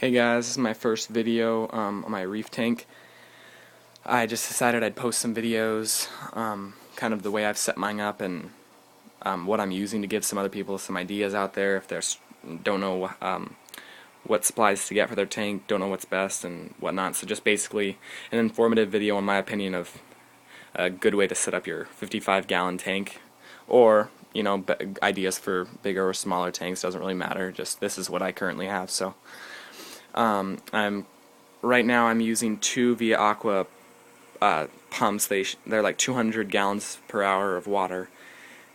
Hey guys, this is my first video on my reef tank. I just decided I'd post some videos, kind of the way I've set mine up and what I'm using to give some other people some ideas out there if they don't know what supplies to get for their tank, don't know what's best and whatnot. So just basically an informative video on my opinion of a good way to set up your 55-gallon tank, or ideas for bigger or smaller tanks. Doesn't really matter. Just this is what I currently have. So. Right now I'm using two Via Aqua pumps. They're like 200 gallons per hour of water,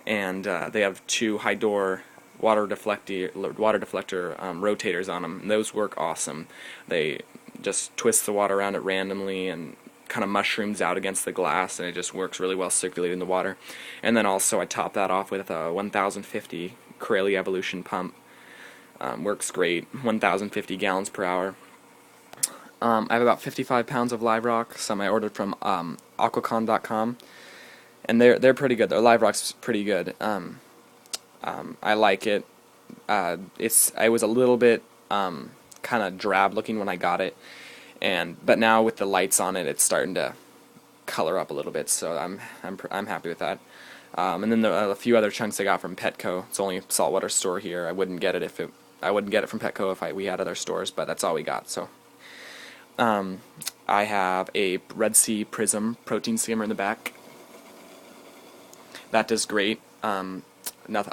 and they have two high door water deflector rotators on them. And those work awesome. They just twist the water around it randomly and kind of mushrooms out against the glass, and it just works really well circulating the water. And then also I top that off with a 1050 Corelli Evolution pump. Works great, 1,050 gallons per hour. I have about 55 pounds of live rock. Some I ordered from aquacon.com, and they're pretty good. Their live rock's pretty good. I like it. I was a little bit kind of drab looking when I got it, but now with the lights on it, it's starting to color up a little bit. So I'm happy with that. And then a few other chunks I got from Petco. It's only a saltwater store here. I wouldn't get it from Petco if we had other stores, but that's all we got. So I have a Red Sea Prism protein skimmer in the back. That does great. I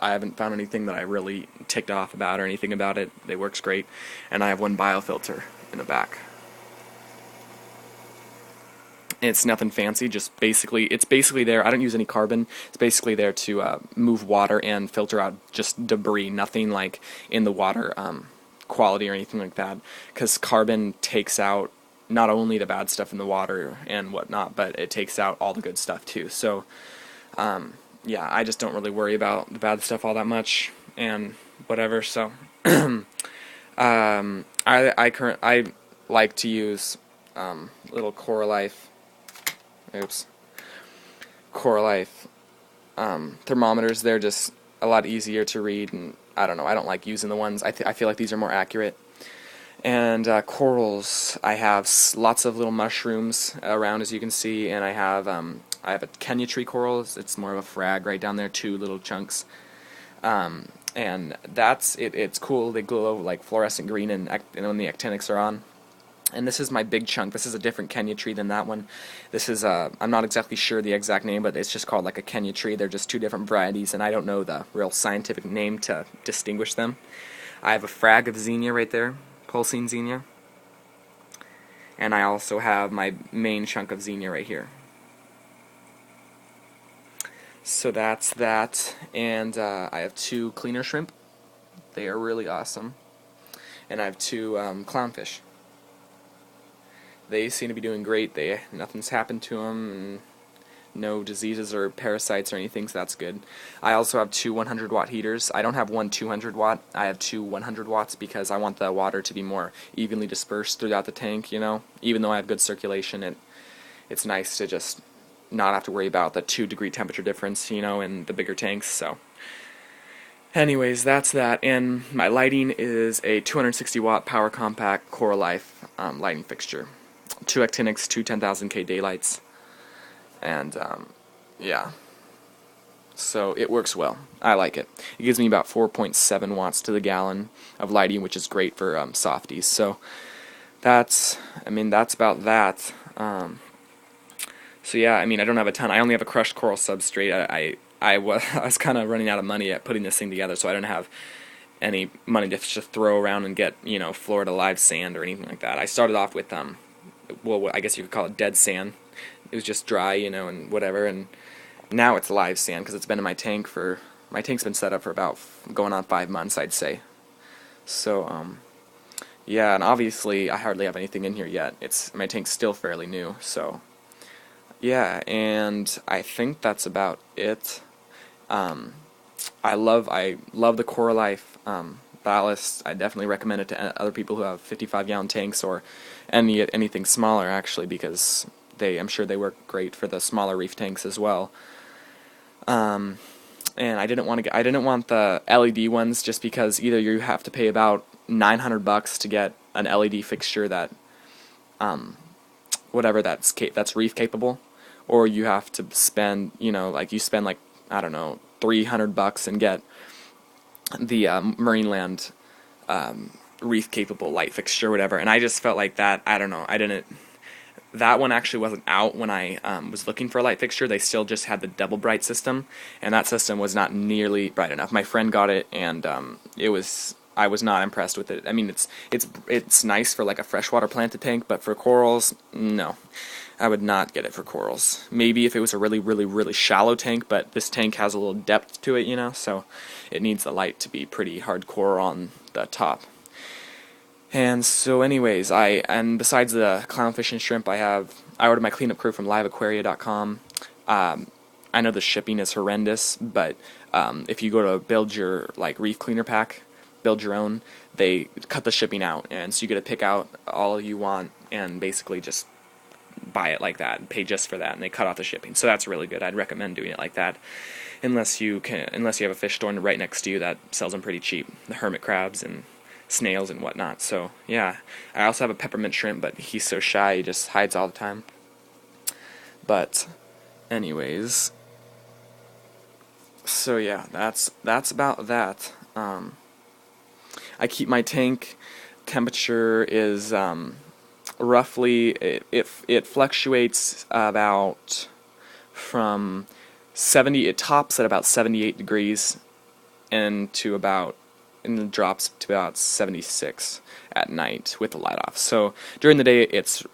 haven't found anything that I really ticked off about or anything about it. It works great. And I have one biofilter in the back. It's nothing fancy, it's basically there. I don't use any carbon. It's basically there to move water and filter out just debris, nothing like in the water quality or anything like that, because carbon takes out not only the bad stuff in the water and whatnot, but it takes out all the good stuff too. So yeah, I just don't really worry about the bad stuff all that much and whatever. So I like to use little Coralife thermometers. They're just a lot easier to read, and I don't know, I don't like using the ones. I feel like these are more accurate. And corals, I have lots of little mushrooms around, as you can see, and I have a Kenya tree coral. It's more of a frag right down there, 2 little chunks. And that's it. It's cool. They glow like fluorescent green and when the actinics are on. And this is my big chunk. This is a different Kenya tree than that one. This is, I'm not exactly sure the exact name, but it's just called like a Kenya tree. They're just 2 different varieties, and I don't know the real scientific name to distinguish them. I have a frag of Xenia right there, pulsing Xenia. And I also have my main chunk of Xenia right here. So that's that. And I have 2 cleaner shrimp. They are really awesome. And I have 2 clownfish. They seem to be doing great. Nothing's happened to them, and no diseases or parasites or anything, so that's good. I also have 2 100-watt heaters. I don't have one 200-watt. I have 2 100 watts because I want the water to be more evenly dispersed throughout the tank, Even though I have good circulation, it's nice to just not have to worry about the 2-degree temperature difference, in the bigger tanks. So anyways, that's that. And my lighting is a 260-watt power compact Coralife lighting fixture. 2 actinics, 2 10,000K daylights, and yeah, so it works well. I like it. It gives me about 4.7 watts to the gallon of lighting, which is great for softies. So that's about that. So yeah, I don't have a ton. I only have a crushed coral substrate. I was kind of running out of money at putting this thing together, so I don't have any money to just throw around and get Florida live sand or anything like that. I started off with well, I guess you could call it dead sand. It was just dry, and whatever, and now it's live sand because it's been in my tank my tank's been set up for about going on 5 months, I'd say. So, yeah, and obviously I hardly have anything in here yet. My tank's still fairly new, so, yeah, and I think that's about it. I love the Coralife ballast. I definitely recommend it to other people who have 55-gallon tanks or anything smaller, actually, because I'm sure they work great for the smaller reef tanks as well. And I didn't want the LED ones just because either you have to pay about $900 to get an LED fixture that whatever that's reef capable, or you have to spend, like you spend like, I don't know, $300 and get the Marineland reef capable light fixture, whatever. And I just felt like that, I don't know, that one actually wasn't out when I was looking for a light fixture. They still just had the double bright system, and that system was not nearly bright enough. My friend got it, and I was not impressed with it. I mean, it's nice for like a freshwater planted tank, but for corals, no. I would not get it for corals. Maybe if it was a really, really, really shallow tank, but this tank has a little depth to it, so it needs the light to be pretty hardcore on the top. And so anyways, and besides the clownfish and shrimp, I ordered my cleanup crew from liveaquaria.com. I know the shipping is horrendous, but if you go to build your like reef cleaner pack, build your own, they cut the shipping out, and so you get to pick out all you want and basically just buy it like that and pay just for that, and they cut off the shipping. So that's really good. I'd recommend doing it like that, unless you have a fish store right next to you that sells them pretty cheap, the hermit crabs and snails and whatnot. So yeah, I also have a peppermint shrimp, but he's so shy, he just hides all the time. But anyways, so yeah, that's about that. I keep my tank temperature is roughly, it fluctuates about from 70, it tops at about 78 degrees and it drops to about 76 at night with the light off. So during the day it's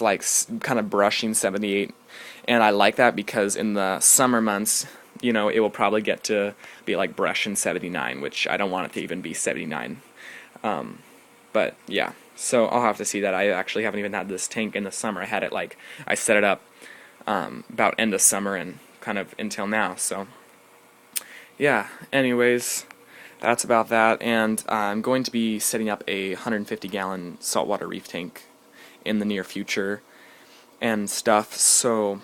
like kind of brushing 78, and I like that because in the summer months, it will probably get to be like brushing 79, which I don't want it to even be 79. But yeah, so I'll have to see that. I actually haven't even had this tank in the summer. I set it up about end of summer and kind of until now. So yeah, anyways, that's about that. And I'm going to be setting up a 150-gallon saltwater reef tank in the near future and stuff. So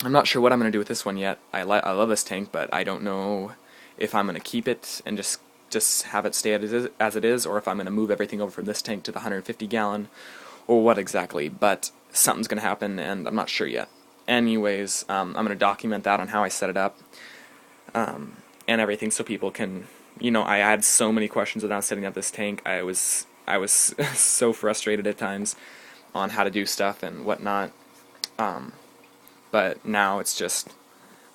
I'm not sure what I'm going to do with this one yet. I love this tank, but I don't know if I'm going to keep it and just have it stay as it is, or if I'm going to move everything over from this tank to the 150-gallon, or what exactly. But something's going to happen, and I'm not sure yet. Anyways, I'm going to document that on how I set it up and everything, so people can, I had so many questions about setting up this tank. I was so frustrated at times on how to do stuff and whatnot. But now it's just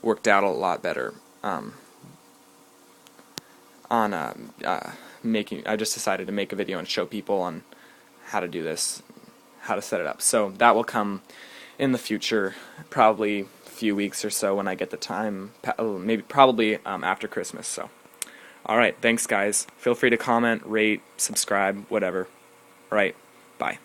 worked out a lot better. I just decided to make a video and show people on how to do this, how to set it up. So that will come in the future, probably a few weeks or so when I get the time, probably after Christmas. So, alright, thanks guys. Feel free to comment, rate, subscribe, whatever. Alright, bye.